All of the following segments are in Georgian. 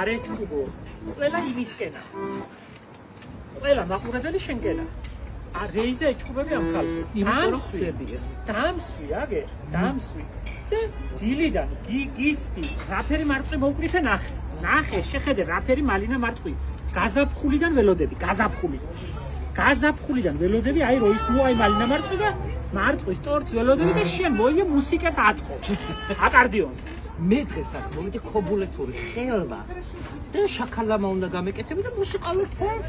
არ ეჩუბო. ყველა იმისკენა. ყველა მაყურებელი შენკენა. რეიზა ეჩუბები ამ ხალხს. დამსვი, აგერ, დამსვი. და დილიდან გიცდი, რაფერი მარწყვი მოვკრიფე ნახე. ნახე, შეხედე, რაფერი მალინა მარწყვი. გაზაფხულიდან ველოდები, გაზაფხულიდან ველოდები, აი როისმო, აი მალინა მარწყვი და მარწყვის ტორც ველოდები და შენ მოიგე მუსიკებს აწყო. აკარდიონს. მე დღეს აქ მოვიდე ქობულეთური ხელვა და შაქალამა უნდა გამეკეთები და მუსიკალურ ფონს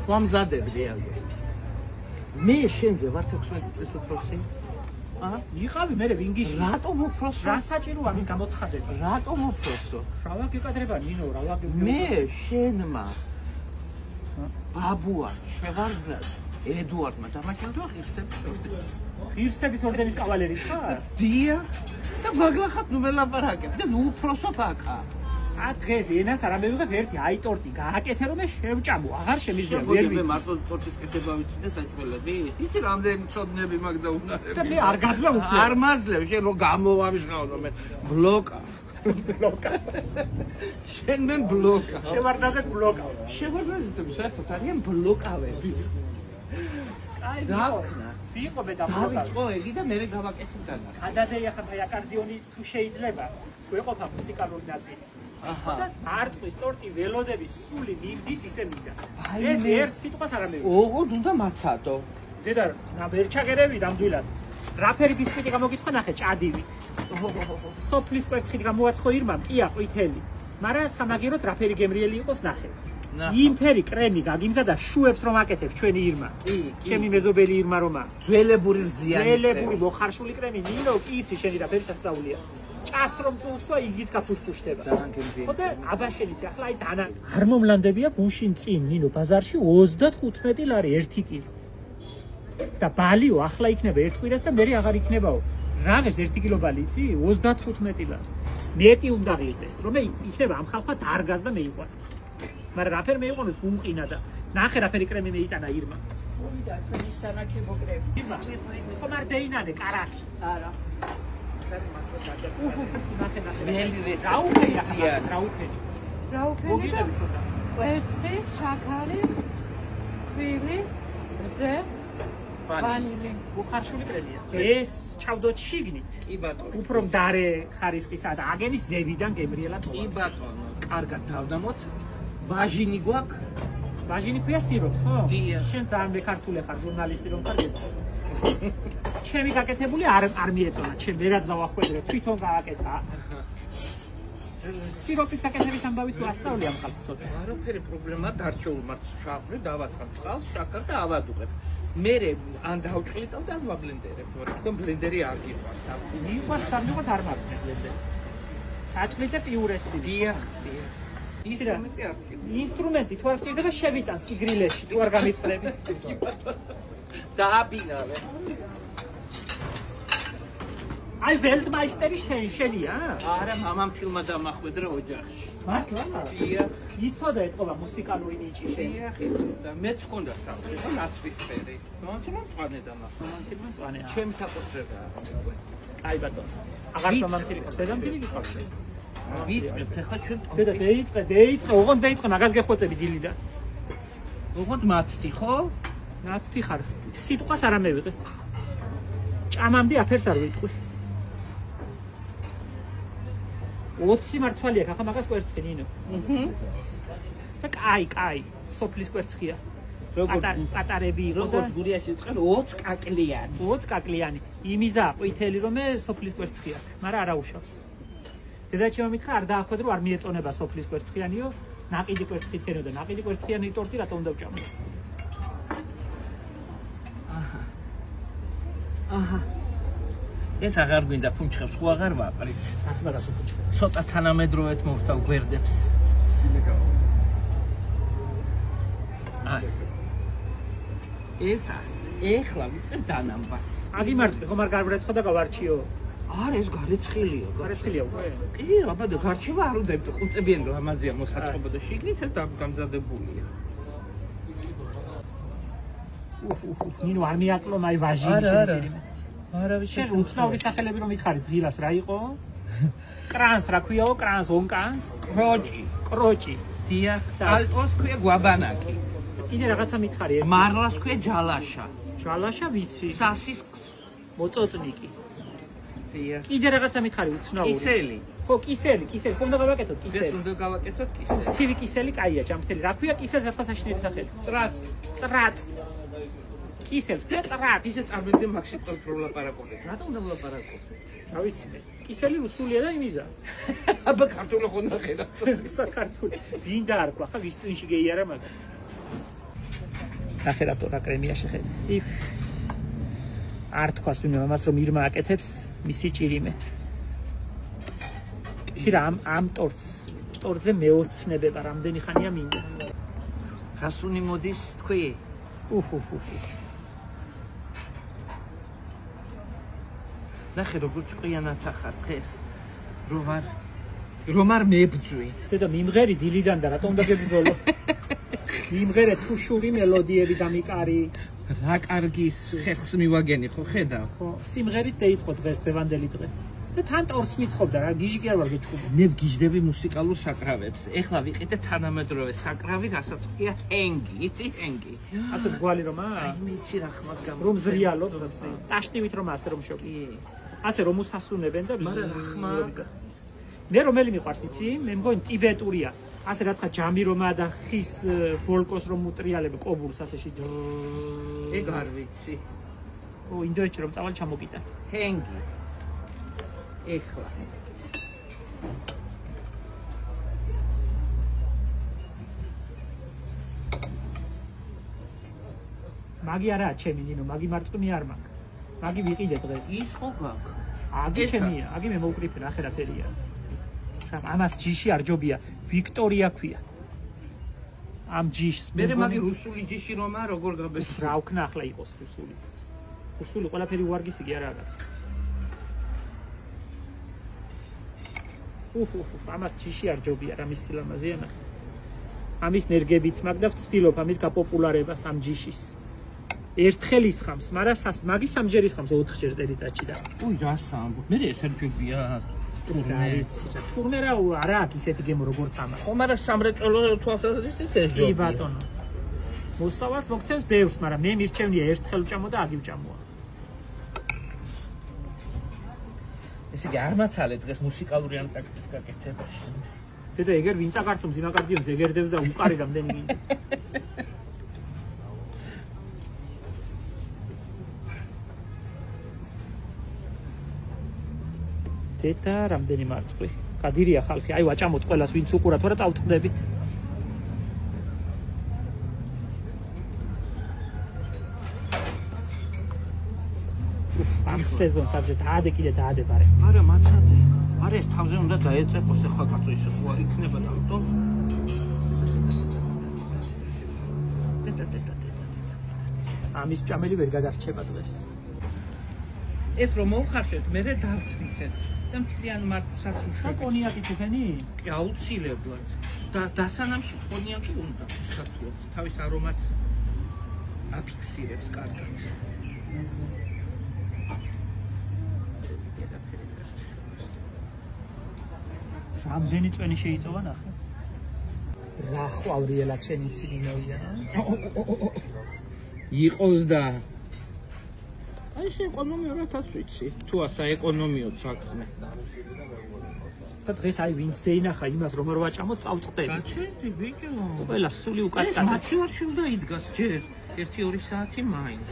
ვამზადებდი აგე. მე შენზე ვარ 16 წელს უფროსი. იყავი მე ვინგიში. რატომ უფროსო? რა საჭიროა მის გამოცხადება? რატომ უფროსო? რა გეკადრება ნინო, რა გეკადრება? მე შენმა ბაბუა შევარდნა ედუარდმა დამაჩენდა ღირსების ორდენი. ღირსების ორდენის კავალერი ხარ? დია და ვაგლახად ნუ მელაპარაკებ და ნუ უფროსო ფაკა. დღეს ენას არ ამევიღებ ერთი აი ტორტი გააკეთე რომ მე შევჭამო აღარ შემიძლია ვერ ვიცი. მე მარტო ტორტის კეთება ვიცი და საჭმელები. იცი რამდენი ცოდნები მაგ და უნარები. და მე არ გაძლევ უკვე. არ მაძლევ შენ რომ გამოვამიშღავნო მე ბლოკა. შენ მე ბლოკა. შევარდაზე ბლოკავს. შევარდაზე საერთოდ არიან ბლოკავები. აი დავხნა. ვიყო მე და ბლოკავ. დავიწყო ეგი და მე გავაკეთებ დანა. ადადეი ახლა აი აკარდიონი თუ შეიძლება გვეყოფა მუსიკალური ნაწილი. და მარწყვის ტორტი ველოდების სული მივდის ისე მინდა. ეს ერთ სიტყვას არ ამევიღე. ოღონდ უნდა მაცადო. დედა ვერ ჩაგერევი ნამდვილად. რაფერი ბისკვიტი გამოგიცხო ნახე ჭადივით. სოფლის კვერცხით გამოაცხო ირმამ ყია ყვითელი. მაგრამ სამაგიეროდ რაფერი გემრიელი იყოს ნახე. იმფერი კრემი გაგიმზადა შუებს რომ აკეთებ ჩვენი ირმა. ჩემი მეზობელი ირმა რომა. ძველებური ზიანი. ძველებური მოხარშული კრემი ნინო კი იცი შენი რაფერი სასწაულია. ჭაც რომ წუსვა იგიც გაფუშტუშდება. ხოდა აბაშენის ახლა აი დანა არ მომლანდებია გუშინ წინ ნინო ბაზარში 35 ლარი 1 კილო. და ბალიო ახლა იქნება 1 კვირას და მე აღარ იქნებაო. რაღაც 1 კილო ბალი იცი 35 ლარი. მეტი უნდა ღირდეს რომ მე იქნება ამ ხალხმა დარგას და მეიყვანოს. მაგრამ რაფერ მეიყვანოს გუმყინა და ნახე რაფერი კრემი მეიტანა ირმა. მოვიდა ჩვენი სანაკებო კრემი. ირმა ხომ არ დეინანე კარაქი. არა. რაუფენი კვერცხი, შაქარი, ხვილი, რძე, ვანილი. უხარშული კრემია. ეს ჩავდოთ შიგნით. კი ბატონო. უფრო მდარე ხარისხისა და აგენის ზევიდან გემრიელად მოვა. კი ბატონო. კარგად დავდამოთ. ვაჟინი გვაქვს? ვაჟინი ქვია სიროპს, ხო? დია. შენ ძალიან მეკართული ხარ ჟურნალისტი რომ ხარ გეტყვი. ჩემი გაკეთებული არ მიეწონა, ჩემ ვერაც დავახვედრე, თვითონ გააკეთა. სიროპის გაკეთების ამბავი თუ ასწავლი ამ ხალხს ცოტა. არაფერი პრობლემა დარჩეულ მარცს შავრი, დავასხამ წყალს, შაქარ და ავადუღებ. მე ან დავჭყლიტავ და ან ვაბლენდერებ, თქო ბლენდერი არ გიყვარს. მიყვარს, სამჯერად არ მაქვს ბლენდერი. საჭმელი პიურესი. დიახ. ინსტრუმენტი თუ არ სჭირდება შევიტან სიგრილეში, თუ არ გამიწყრები. დააბინავე. აი ველტმაისტერი შენია? არა, მამამ თილმა დამახვედრა ოჯახში. მართლა? დიახ. იცოდა ეთყობა მუსიკალური ნიჭი. დიახ, იცოდა. მეც მქონდა სამში, ხო, ნაცრისფერი. მამამთილმა მწვანე დამახვედრა. მამამთილმა მწვანე. ჩემი საკუთრება. აი ბატონო. აღარ მამამთილი ყავს, დედამთილი გიყავს. ვიწყებ ხა ჩვენ. დედა დეიწყე, ოღონდ დეიწყე, მაგას გეხვეწები დილიდან. ოღონდ მაცთი, ხო? ნაცთი ხარ. სიტყვას არ ამევიღე. ჭამამდე აფერს არ ვიტყვი. 20 მართვალი აქვს, ახლა მაგას კვერცხი ნინო. და კაი, სოფლის კვერცხია. პატარები იყო და როგორც გურიაში წერ 20 კაკლიანი. 20 კაკლიანი. იმიზა ყვითელი რომ სოფლის კვერცხი აქვს, მაგრამ არა უშავს. დედაჩემ მითხრა არ დაახვედრო, არ მიეწონება სოფლის კვერცხიანიო, ნაყიდი კვერცხით ქენო და ნაყიდი კვერცხიანი ტორტი რატო უნდა ვჭამო? აჰა. ეს აღარ გვინდა ფუნჩხებს, ხო აღარ ვაყრით. ახლა რატო ფუნჩხებს? ცოტა თანამედროვეც მოვთავ გვერდებს. ასე. ეს ასე. ეხლა ვიწყებ დანამბას. აგიმარტყი, ხომ არ გარბრეცხო და გავარჩიო? არა, ეს გარეცხილია. გარეცხილია უკვე? კი, აბა და გარჩევა არ უნდა იტყვი, ყუწებიანი ლამაზია მოსაწყობა და შიგნით ეს გამზადებულია. ნინო არ მიაკლო მაი ვაჟი შენ. არავის შენ უცნაური სახელები რომ მითხარით, ღილას რა იყო? კრანს რა ქვიაო, კრანს, ონკანს? კროჭი. დიახ, ალტოს ქვია გვაბანაკი. კიდე რაღაცა მითხარი. მარლას ქვია ჯალაშა. ჯალაშა ვიცი. სასის მოწოწნიკი. დიახ. კიდე რაღაცა მითხარი უცნაური. კისელი. ხო, კისელი. ხომ უნდა გავაკეთოთ კისელი? ეს უნდა გავაკეთოთ კისელი. ცივი კისელი კაია, ჯამთელი. რა ქვია კისელს ახლა საშინელი სახელი? წრაწი. კისელს ქვია წრაწი. ისე წარმოვიდგენ მაგში პროლაპარაკობთ. რატომ უნდა ვლაპარაკობთ? რა ვიცი მე. კისელი რუსულია და იმიზა. აბა ქართული ხო ნახერაც. საქართველო. ვინ დაარქვა, ხა ვის ტვინში გეიარა მაგა. ნახე რატო რა კრემია შეხედე. არ თქვას ვინმე ამას რომ ირმა აკეთებს მისი ჭირიმე. იცი რა ამ ტორტზე მეოცნებება რამდენი ხანია მინდა. გასუნი მოდის თქვი? ნახე როგორ ჭყიანად ახარ დღეს. რომ არ მებძვი. დედა მიმღერი დილიდან და რატომ უნდა გებძოლო? მიმღერე თუშური მელოდიები დამიკარი. რა კარგის ხეხს მივაგენი ხო ხედავ? ხო, სიმღერით დაიწყო დღეს დევანდელი დღე. და თან ტორტს მიწყობდა რა, გიჟი კი არ ვარ გეჩხუბო. მე ვგიჟდები მუსიკალურ საკრავებს. ეხლა ვიყიდე თანამედროვე საკრავი, რასაც ქვია ჰენგი, იცი ჰენგი. ასე გვალი რომ აი მეცი რა ხმას გამ. რომ ზრიალობ რა. ტაშტივით რომ ასე რომ შოკი. ასე რომ უსასუნებენ და ხმა. მე რომელი მიყვარს იცი? მე მგონი ტიბეტურია. ასე რაცხა ჯამი რომაა და ხის ბოლკოს რომ უტრიალებ კობულს ასეში. ეგ არ ვიცი. ო ინდოეთში რომ წავალ ჩამოგიტან. ჰენგი. ეხლა. მაგი არაა ჩემი ნინო, მაგი მარწმუნე არ მაქვს. მაგი ვიყიდე დღეს. ის ხო გაქვს? აგი ჩემია, აგი მე მოვკრიფე ნახე რა ფერია. ამას ჯიში არ ჯობია, ვიქტორია ქვია. ამ ჯიშს მე მაგი რუსული ჯიში რომა როგორ გაბეს? რა ვქნა ახლა იყოს რუსული. რუსული ყველაფერი უარგისი კი არა რაღაც. ამას ჯიში არ ჯობია რა მის სილამაზეა ნახე. ამის ნერგებიც მაგ და ვცდილობ ამის გაპოპულარებას ამ ჯიშის. ერთხელ ისხამს, მაგრამ მაგის სამჯერ ისხამს 4 ჯერ წელიწადში და. რას ამბობ? მე ეს არ ჯობია. თურმე რა არა აქ ისეთი გემო როგორც ამას. ხო, მაგრამ სამრეწველო თვალსაზრისით ეს ჯობია. კი ბატონო. მოსავალს მოგცემს ბევრს, მაგრამ მე მირჩევნია ერთხელ ვჭამო და აგი ვჭამოა. ესე იგი არ მაცალე დღეს მუსიკალური ანტაქტის გაკეთებაში. დედა ეგერ ვინ წაკართო მზიმაკარდიონს ეგერდებს და უყარი რამდენი მინდა. დედა რამდენი მარწყვი. გადირია ხალხი, აი ვაჭამოთ ყველას ვინც უყურათ, ვარა წავწყდებით. ამ სეზონს აღზე დაადე კიდე დაადე ბარე. არა მაცადე. არა ეს თავზე უნდა დაეწეყოს ახლა კაცო ისე ხო არ იქნება და ამიტომ. ამის ჭამელი ვერ გადარჩება დღეს. ეს რომ მოუხარშეთ, მე დავსვისეთ და მთლიან მარცვლსაც და კონიაკი თქვენი? კი აუცილებლად. და დასანამში კონიაკი უნდა საქართველოს თავის არომატს აფიქსირებს კარგად. რამდენი წვენი შეიწოვა ნახე. რა ხვავრიელა ჩემი ცინინოია. იყოს და აი ეს ეკონომიურადაც ვიცი. თუ ასაეკონომიო საქმე. და დღეს აი ვინც დეინახა იმას რომ არ ვაჭამოთ წავწყდები. გაჩერდი ბიჭო. ყველა სული უკაცკაცად. ეს მათივარში უნდა იდგას ჯერ 1-2 საათი მაინც.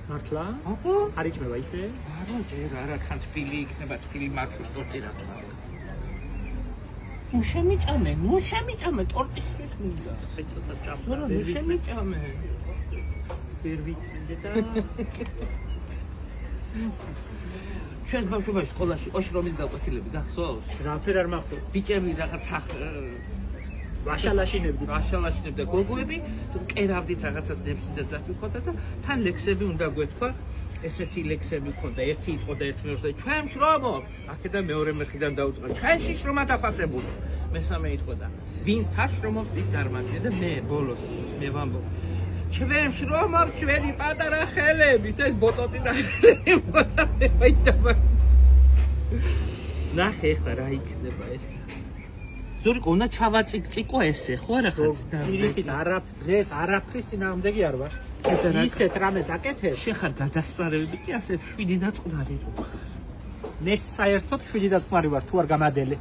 მართლა? აბა, არ იჭმება ისე? არა ჯერ არა თან თბილი იქნება თბილი მართვის ტორტი რა თქმა უნდა. ნუ შემიჭამე ტორტისთვის მინდა. ეცოტა ჭამო. არა ნუ შემიჭამე. ვერ ვითმენდე და ჩვენ ბავშვობაში სკოლაში ოშრომის გაკვეთილები გახსოვს? რაფერ არ მახსოვს. ბიჭები რაღაც ვაშალაშინებდა გოგოები, კერავდით რაღაცას ნებსი და ძაფი ხოდა და თან ლექსები უნდა გვეთქვა. ესეთი ლექსები ხოდა, ერთი იყო და ერთ მეორზე ჩვენ შრომობთ. აქედან მეორე მეხიდან დაუწყო. ჩვენში შრომა დაფასებული. მესამე იყო და ვინც არ შრომობს ის წარმატია და მე ბოლოს მე ვამბობ. ჩვენ შრომობთ ჩვენი პატარა ხელებით ეს ბოტოტი და ნახე ახლა რა იქნება ეს. ზურიკ უნდა ჩავაწიკწიკო ესე, ხო არა ხაც? პირიქით დღეს არაფრის წინააღმდეგი არ ვარ. ისეთ რამეს აკეთებ, შეხარ გადასწარებები კი ასე 7 და წყნარი რო ხარ. მე საერთოდ 7 და წყნარი ვარ, თუ არ გამადელე.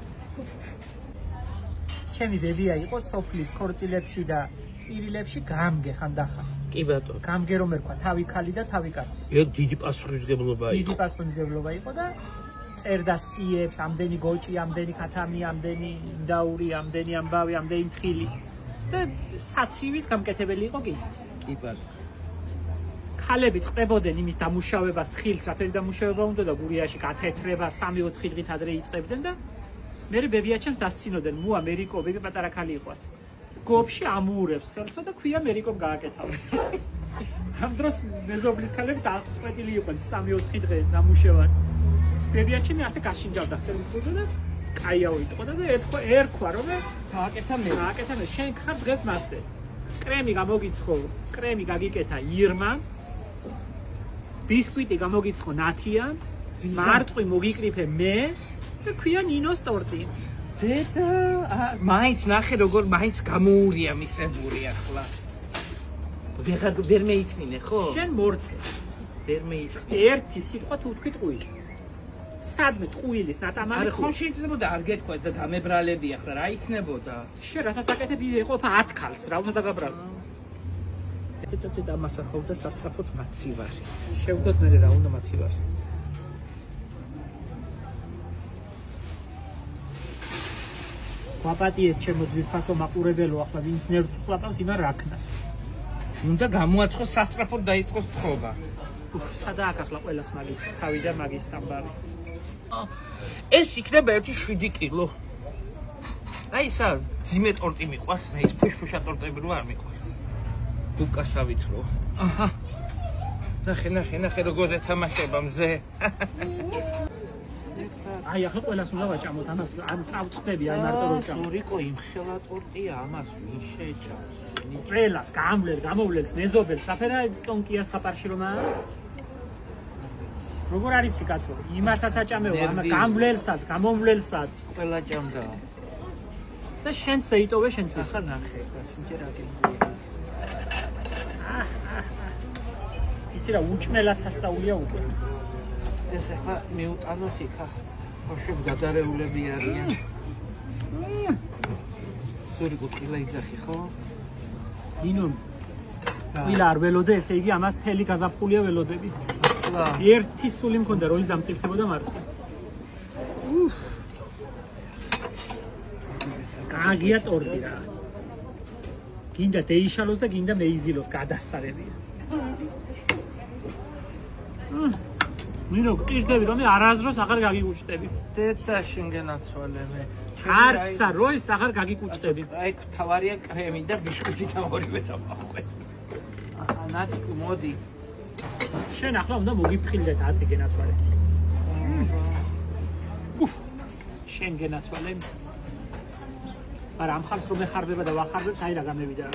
ჩემი ბებია იყო სოფლის ქორწილებში და პირილებში გამგე ხანდახან. კი ბატონო. გამგე რომ ერქვა, თავი ქალი და თავი კაცი. ეგ დიდი პასუხისმგებლობა იყო. დიდი პასუხისმგებლობა იყო და წერდა სიებს, ამდენი გოჭი, ამდენი ქათამი, ამდენი ინდაური, ამდენი ამბავი, ამდენი თხილი. და საცივის გამკეთებელი იყო კი. კი ბატონო. ქალები წდებოდნენ იმის დამუშავებას, თხილს, რაფერი დამუშავება უნდა და გურიაში გათეთრება 3-4 დღით ადრე იწყებდნენ და მე ბებია ჩემს დასცინოდნენ, მუ ამერიკო, ბები პატარა ქალი იყოს. გოფში ამურებს ხელსა და ქვია ამერიკომ გააკეთავ. ამ დროს მეზობლის ქალები დაწყვეტილი იყვნენ 3-4 დღე დამუშავად. ბებია ჩემი ასე გაშინჯავდა ხელს და კაიაო იტყოდა და ერქვა რომ გააკეთა მე. გააკეთა მე, შენ ხარ დღეს მასე. კრემი გამოგიცხო, კრემი გაგიკეთა ირმა. ბისკვიტი გამოგიცხო ნათია, მარწყვი მოგიკრიფე მე და ქვია ნინოს ტორტი. დედა, მაინც ნახე როგორ მაინც გამოურია მისებული ახლა. ვერ მეითმინე ხო? შენ მორთე. ვერ მეითმინე. ერთი სიტყვა თუ თქვი ტყუილი. სადმე ტყუილის ნატამარი. არა ხომ შეიძლებოდა არ გეთქვას და დამებრალები ახლა რა იქნებოდა? შენ რასაც აკეთებ იყოფა 10 ქალს, რა უნდა დაგაბრალო? თეთრ დამასახავდა სასწრაფოდ მაცივარი. შევდოთ მე რა უნდა მაცივარი. ვაპატიეთ ჩემო ძვირფასო მაყურებელო, ახლა ვინც ნერვს ყლაპავს იმან რაქნას. უნდა გამოაცხოს სასწრაფოდ დაიწყოს თხრობა. სადა აქ ახლა ყველას მაგის თავი და მაგის თამბარი. ეს იქნება 7 კილო. აი სა ძიმე ტორტი მიყვარს, მე ის ფუშფუშა ტორტები რო არ მიყვარს. უკასავით რო. აჰა. ნახე როგორ ეთამაშება მზე. აი ახლა ყველას უნდა ვაჭამოთ ამას, ან წავწდები აი მარტო რო ჭამ. ზურიკო იმხელა ტორტია, ამას ვინ შეჭამს? ყველას გამოვლენს მეზობელს, საფერა კონკიას ხაპარში რომ არა? როგორ არის კაცო? იმასაც აჭამეო, ამ გამვლელსაც, გამომვლელსაც. ყველა ჭამდა. და შენც დაიტოვე შენთვის. ახლა ნახე, გასინჯერ აგებული. იცი რა უჭმელად სასწაულია უკვე. ეს ახლა მიუტანოთ იქა. ხოშებ გადარეულები არიან. ზურიკო ყილა იძახი ხო? ინონ. ყილა არ ველოდე, ესე იგი ამას თელი გაზაფხულია ველოდები. ახლა ერთი სული მქონდა, როის დამწიფდებოდა მარტო. კაგია ტორტი რა. გინდა დეიშალოს და გინდა მეიზილოს გადასარებია. მინო გირდები რომ მე არაზროს აღარ გაგიკუჭდები. დედა შინგენაცვალე მე. არცა როის აღარ გაგიკუჭდები. აი თავარია კრემი და ბიშკვითი და ორივე დამახვე. ნათიკო მოდი. შენ ახლა უნდა მოგიფრთხილდე 10 გენაცვალე. შენ გენაცვალე. მაგრამ ამ ხალხს რომ ეხარბება და ვახარბებ, აი რა გამევიდა.